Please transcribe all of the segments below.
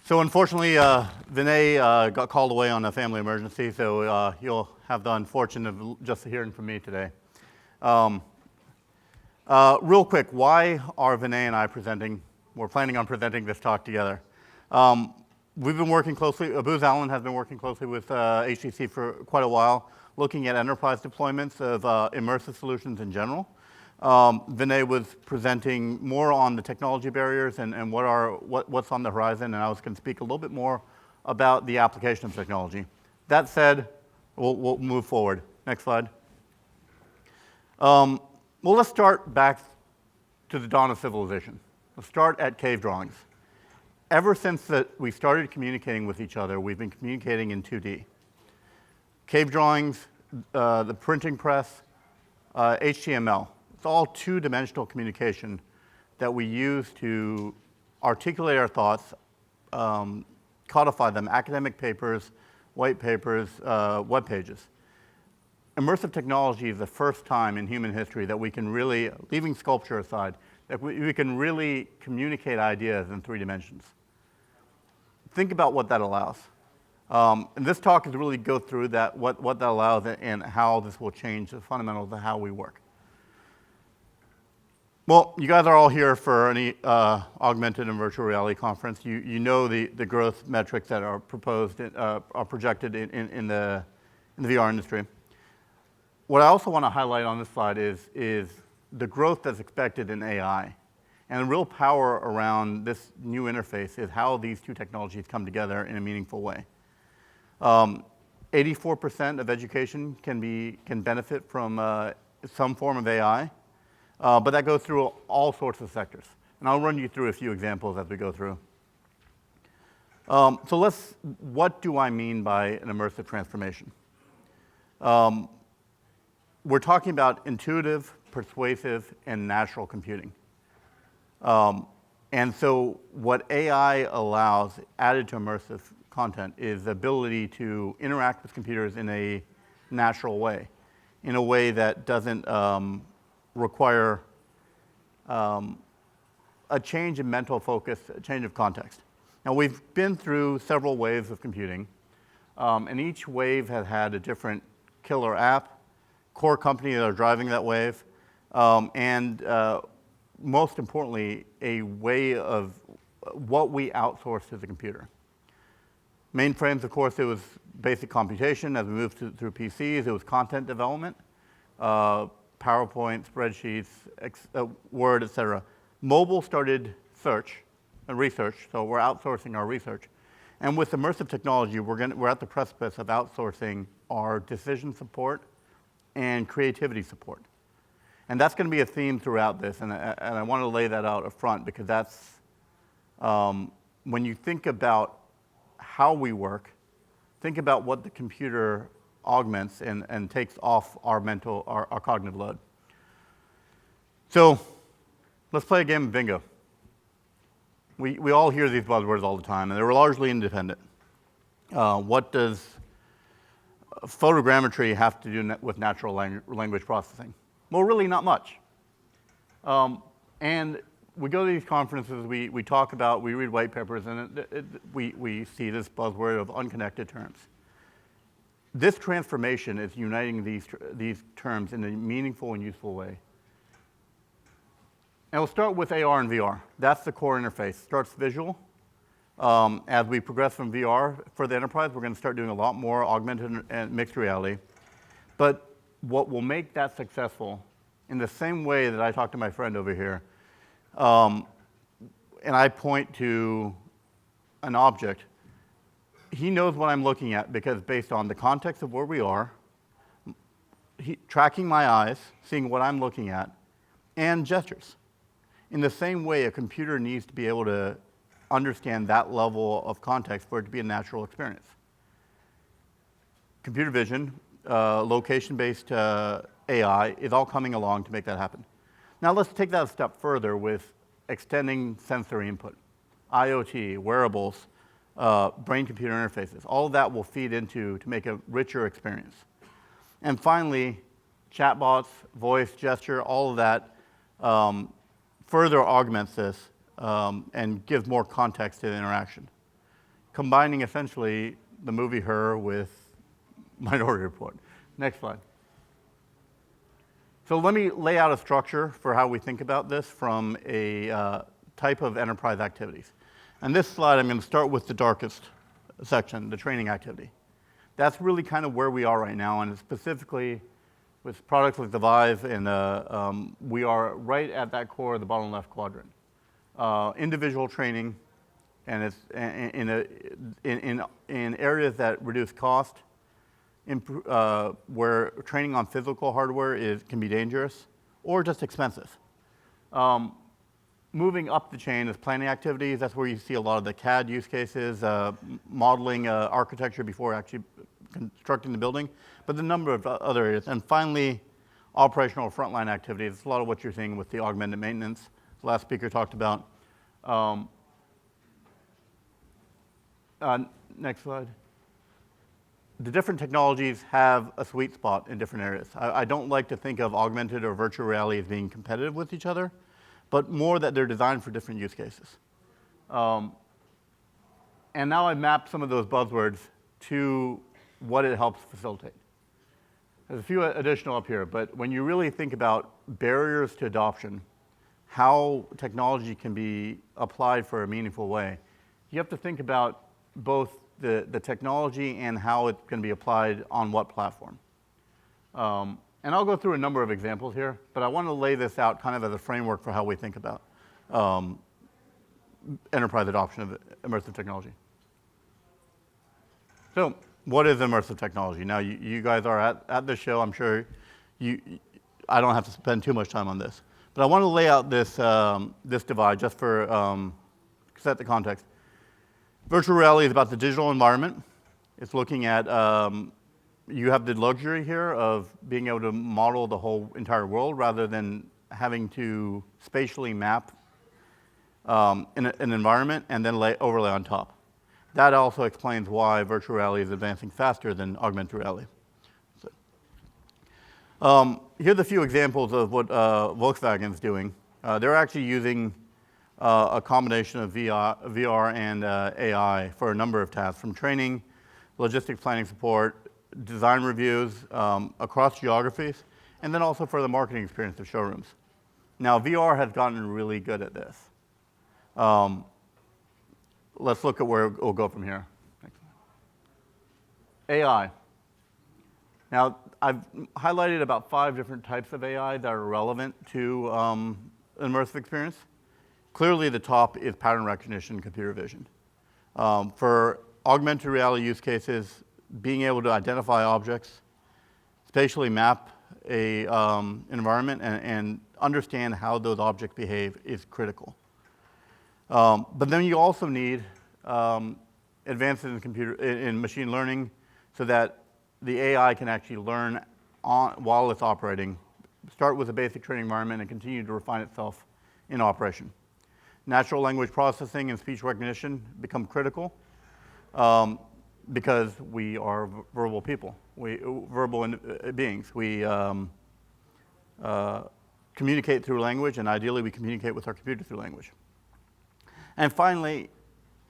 So unfortunately, Vinay got called away on a family emergency, so you'll have the unfortunate of just hearing from me today. Real quick, why are Vinay and I presenting? We're planning on presenting this talk together. We've been working closely, Booz Allen has been working closely with HTC for quite a while, looking at enterprise deployments of immersive solutions in general. Vinay was presenting more on the technology barriers and what's on the horizon, and I was going to speak a little bit more about the application of technology. That said, we'll move forward. Next slide. Well, let's start back to the dawn of civilization. Let's start at cave drawings. Ever since we started communicating with each other, we've been communicating in 2D. Cave drawings, the printing press, HTML. It's all two-dimensional communication that we use to articulate our thoughts, codify them, academic papers, white papers, web pages. Immersive technology is the first time in human history that we can really, leaving sculpture aside, that we can really communicate ideas in 3 dimensions. Think about what that allows. And this talk is really go through that, what that allows and how this will change the fundamentals of how we work. Well, you guys are all here for any augmented and virtual reality conference. You know the growth metrics that are proposed, are projected in the VR industry. What I also want to highlight on this slide is the growth that's expected in AI. And the real power around this new interface is how these two technologies come together in a meaningful way. 84% of education can benefit from some form of AI. But that goes through all sorts of sectors. And I'll run you through a few examples as we go through. So what do I mean by an immersive transformation? We're talking about intuitive, persuasive, and natural computing. And so what AI allows, added to immersive content, is the ability to interact with computers in a natural way, in a way that doesn't require a change in mental focus, a change of context. Now, we've been through several waves of computing, and each wave has had a different killer app, core company that are driving that wave, and most importantly, a way of what we outsource to the computer. Mainframes, of course, it was basic computation. As we moved through PCs, it was content development. PowerPoint, spreadsheets, Word, et cetera. Mobile started search and research, so we're outsourcing our research. And with immersive technology, we're at the precipice of outsourcing our decision support and creativity support. And that's going to be a theme throughout this, and I want to lay that out up front because that's, when you think about how we work, think about what the computer augments and takes off our cognitive load. So let's play a game of bingo. We all hear these buzzwords all the time, and they're largely independent. What does photogrammetry have to do with natural language processing? Well, really not much. And we go to these conferences, we talk about, we read white papers, and we see this buzzword of unconnected terms. This transformation is uniting these terms in a meaningful and useful way. And we'll start with AR and VR. That's the core interface. It starts visual. As we progress from VR for the enterprise, we're going to start doing a lot more augmented and mixed reality. But what will make that successful, in the same way that I talk to my friend over here, and I point to an object, he knows what I'm looking at because based on the context of where we are, tracking my eyes, seeing what I'm looking at, and gestures. In the same way, a computer needs to be able to understand that level of context for it to be a natural experience. Computer vision, location-based AI is all coming along to make that happen. Now let's take that a step further with extending sensory input. IoT, wearables, brain-computer interfaces, all of that will feed into to make a richer experience. And finally, chatbots, voice, gesture, all of that further augments this and gives more context to the interaction. combining essentially the movie Her with Minority Report. Next slide. So let me lay out a structure for how we think about this from a type of enterprise activities. And this slide, I'm going to start with the darkest section, the training activity. That's really kind of where we are right now, and specifically with products like the Vive, and we are right at that core of the bottom left quadrant. Individual training, and it's in areas that reduce cost, where training on physical hardware can be dangerous or just expensive. Moving up the chain is planning activities. That's where you see a lot of the CAD use cases, modeling architecture before actually constructing the building, but the number of other areas. And finally, operational frontline activities. It's a lot of what you're seeing with the augmented maintenance. The last speaker talked about. Next slide. The different technologies have a sweet spot in different areas. I don't like to think of augmented or virtual reality as being competitive with each other, but more that they're designed for different use cases. And now I've mapped some of those buzzwords to what it helps facilitate. There's a few additional up here, but when you really think about barriers to adoption, how technology can be applied for a meaningful way, you have to think about both the technology and how it can be applied on what platform. And I'll go through a number of examples here, but I want to lay this out kind of as a framework for how we think about enterprise adoption of immersive technology. So what is immersive technology? Now, you guys are at this show. I'm sure I don't have to spend too much time on this. But I want to lay out this, this divide just for set the context. Virtual reality is about the digital environment. It's looking at, you have the luxury here of being able to model the whole entire world rather than having to spatially map an environment and then overlay on top. That also explains why virtual reality is advancing faster than augmented reality. So, here's a few examples of what Volkswagen's doing. They're actually using a combination of VR and AI for a number of tasks, from training, logistics planning support, design reviews across geographies, and then also for the marketing experience of showrooms. Now, VR has gotten really good at this. Let's look at where we'll go from here. AI. Now, I've highlighted about 5 different types of AI that are relevant to immersive experience. Clearly, the top is pattern recognition, computer vision. For augmented reality use cases, being able to identify objects, spatially map an environment, and understand how those objects behave is critical. But then you also need advances in machine learning so that the AI can actually learn while it's operating, start with a basic training environment, and continue to refine itself in operation. Natural language processing and speech recognition become critical because we are verbal people, verbal beings. We communicate through language, and ideally we communicate with our computer through language. And finally,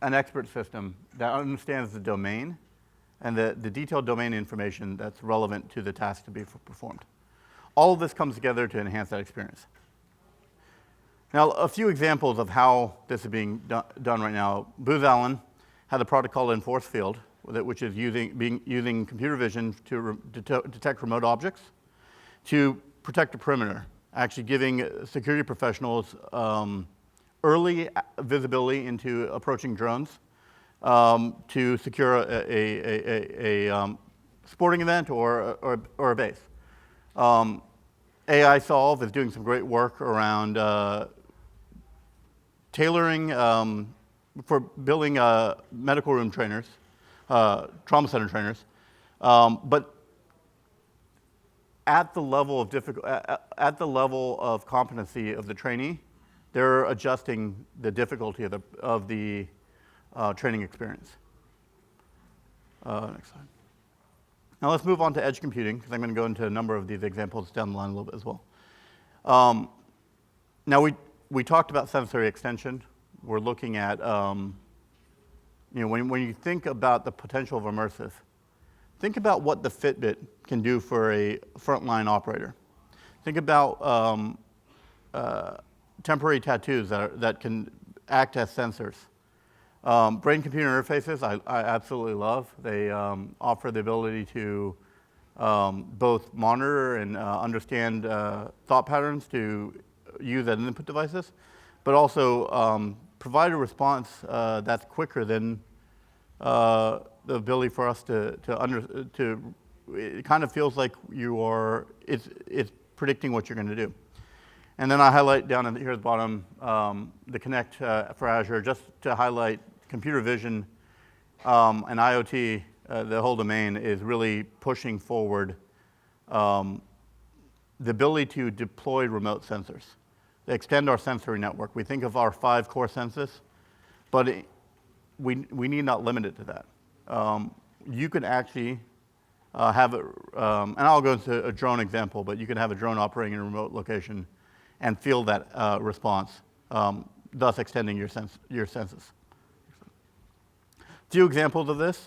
an expert system that understands the domain and the detailed domain information that's relevant to the task to be performed. All of this comes together to enhance that experience. Now, a few examples of how this is being done right now. Booz Allen had a product called Enforce Field, which is using computer vision to detect remote objects, to protect the perimeter, actually giving security professionals early visibility into approaching drones to secure a sporting event or a base. AI Solve is doing some great work around tailoring for building medical room trainers, trauma center trainers, but at the level of competency of the trainee, they're adjusting the difficulty of the training experience. Next slide. Now let's move on to edge computing, because I'm going to go into a number of these examples down the line a little bit as well. Now we talked about sensory extension. We're looking at when you think about the potential of immersive, think about what the Fitbit can do for a frontline operator. Think about temporary tattoos that can act as sensors. Brain-computer interfaces, I absolutely love. They offer the ability to both monitor and understand thought patterns to use as input devices, but also provide a response that's quicker than the ability for us to it kind of feels like it's predicting what you're going to do. And then I highlight down here at the bottom the Connect for Azure, just to highlight computer vision and IoT. The whole domain is really pushing forward the ability to deploy remote sensors. They extend our sensory network. We think of our 5 core senses, but we need not limit it to that. You can actually have it, and I'll go into a drone example, but you can have a drone operating in a remote location and feel that response, thus extending your senses. A few examples of this,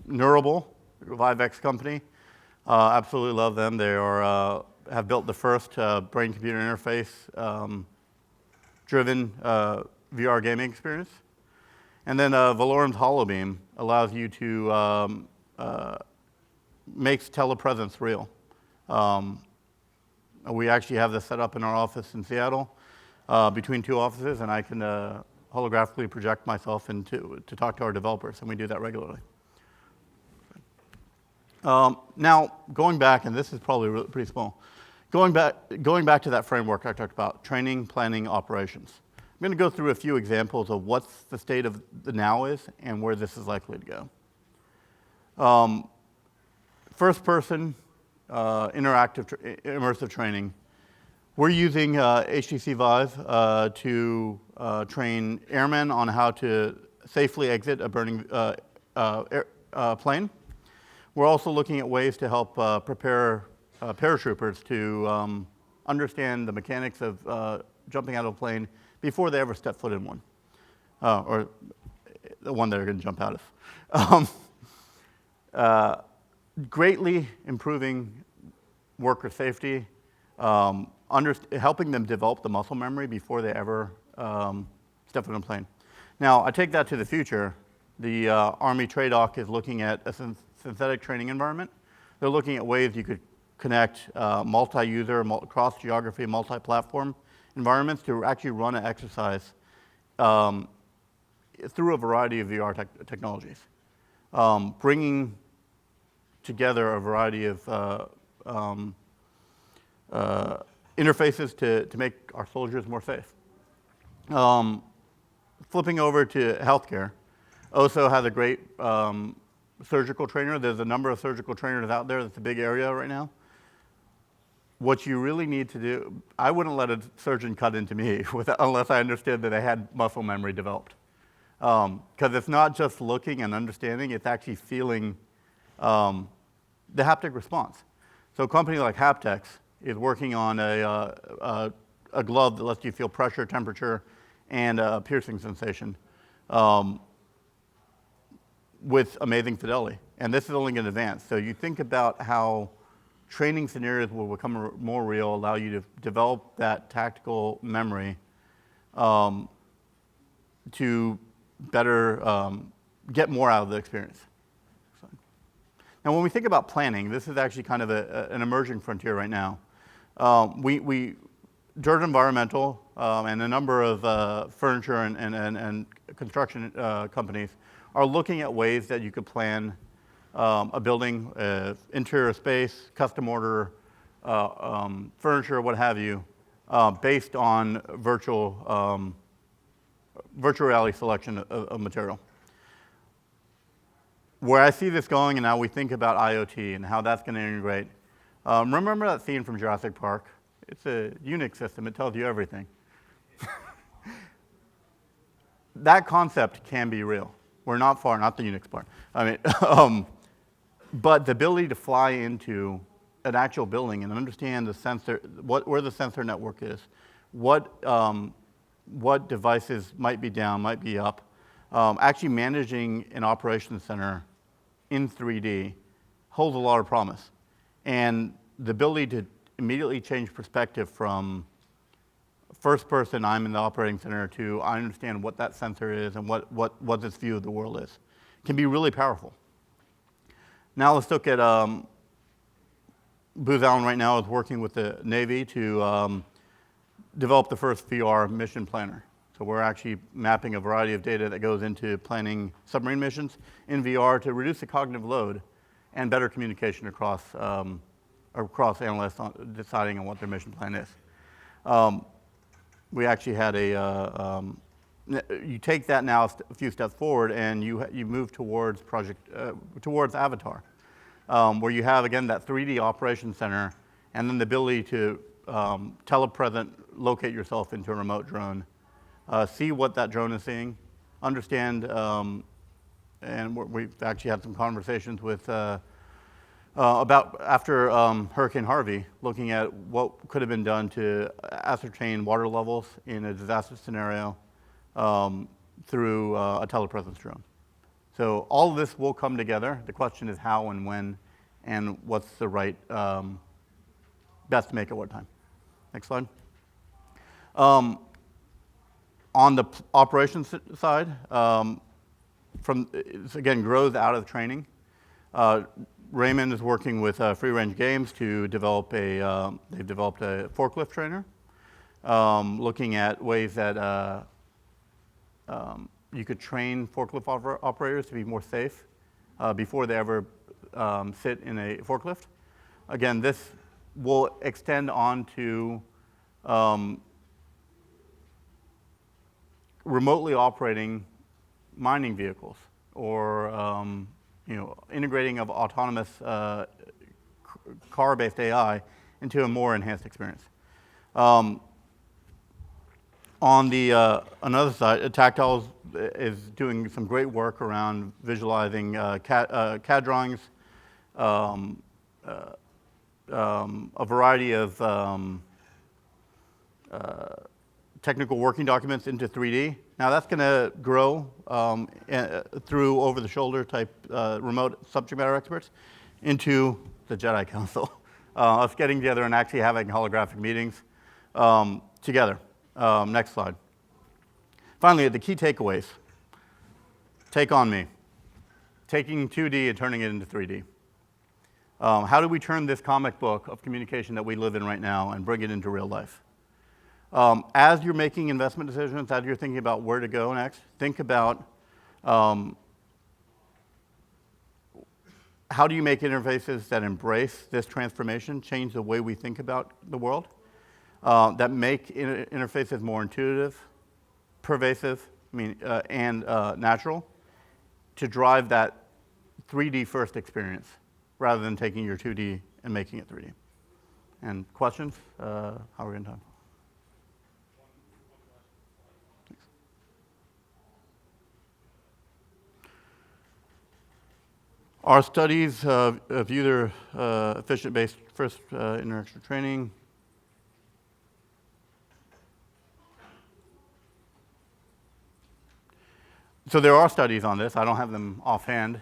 Neurable, a Vivex company, absolutely love them. They have built the first brain-computer interface driven VR gaming experience. And then Valorum's HoloBeam allows you to makes telepresence real. We actually have this set up in our office in Seattle, between 2 offices, and I can holographically project myself to talk to our developers, and we do that regularly. Now, going back, and this is probably pretty small, going back to that framework I talked about, training, planning, operations. I'm going to go through a few examples of what the state of the now is and where this is likely to go. First person, interactive, immersive training. We're using HTC Vive to train airmen on how to safely exit a burning plane. We're also looking at ways to help prepare paratroopers to understand the mechanics of jumping out of a plane before they ever step foot in one, or the one they're going to jump out of. Greatly improving worker safety, helping them develop the muscle memory before they ever step in a plane. Now, I take that to the future. The Army TRADOC is looking at a synthetic training environment. They're looking at ways you could connect multi-user, cross-geography, multi-platform environments to actually run an exercise through a variety of VR technologies, bringing together a variety of interfaces to make our soldiers more safe. Flipping over to healthcare, OSO has a great surgical trainer. There's a number of surgical trainers out there. That's a big area right now. What you really need to do, I wouldn't let a surgeon cut into me unless I understood that they had muscle memory developed. Because it's not just looking and understanding, it's actually feeling the haptic response. So a company like Haptex is working on a glove that lets you feel pressure, temperature, and a piercing sensation with amazing fidelity. And this is only going to advance. So you think about how training scenarios will become more real, allow you to develop that tactical memory to better get more out of the experience. Now, when we think about planning, this is actually kind of an emerging frontier right now. Dirt Environmental and a number of furniture and construction companies are looking at ways that you could plan a building, interior space, custom order, furniture, what have you, based on virtual reality selection of material. Where I see this going, and now we think about IoT and how that's going to integrate. Remember that scene from Jurassic Park? It's a Unix system. It tells you everything. That concept can be real. We're not far, not the Unix part. I mean, but the ability to fly into an actual building and understand the sensor, where the sensor network is, what devices might be down, might be up, Actually managing an operations center in 3D holds a lot of promise. And the ability to immediately change perspective from first person, I'm in the operating center, to I understand what that sensor is and what this view of the world is, can be really powerful. Now let's look at Booz Allen right now is working with the Navy to develop the first VR mission planner. So we're actually mapping a variety of data that goes into planning submarine missions in VR to reduce the cognitive load and better communication across analysts deciding on what their mission plan is. We actually had you take that now a few steps forward and you move towards towards Avatar, where you have, again, that 3D operations center and then the ability to telepresent, locate yourself into a remote drone, see what that drone is seeing, understand, and we've actually had some conversations with about after Hurricane Harvey, looking at what could have been done to ascertain water levels in a disaster scenario through a telepresence drone. So all of this will come together. The question is how and when and what's the right best to make at what time. Next slide. On the operations side, again, grows out of training. Raymond is working with Free Range Games to develop they've developed a forklift trainer, looking at ways that you could train forklift operators to be more safe before they ever sit in a forklift. Again, this will extend on to remotely operating mining vehicles or integrating of autonomous car-based AI into a more enhanced experience. On the another side, Tactile is doing some great work around visualizing CAD drawings, a variety of technical working documents into 3D. Now that's going to grow through over-the-shoulder type remote subject matter experts into the Jedi Council, us getting together and actually having holographic meetings together. Next slide. Finally, the key takeaways. Take on me. Taking 2D and turning it into 3D. How do we turn this comic book of communication that we live in right now and bring it into real life? As you're making investment decisions, as you're thinking about where to go next, think about how do you make interfaces that embrace this transformation, change the way we think about the world, that make interfaces more intuitive, pervasive, and natural, to drive that 3D first experience rather than taking your 2D and making it 3D. And questions? How are we in time? Our studies of either efficient-based first interaction training, so there are studies on this. I don't have them offhand.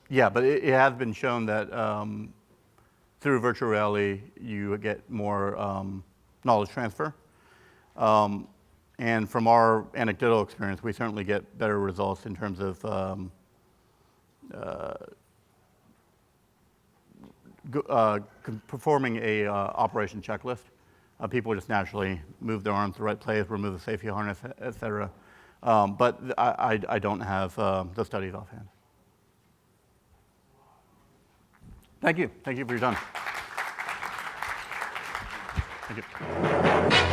Yeah, but it has been shown that through virtual reality, you get more knowledge transfer. And from our anecdotal experience, we certainly get better results in terms of performing a operation checklist. People just naturally move their arms to the right place, remove the safety harness, et cetera. But I don't have the studies offhand. Thank you. Thank you for your time. Thank you.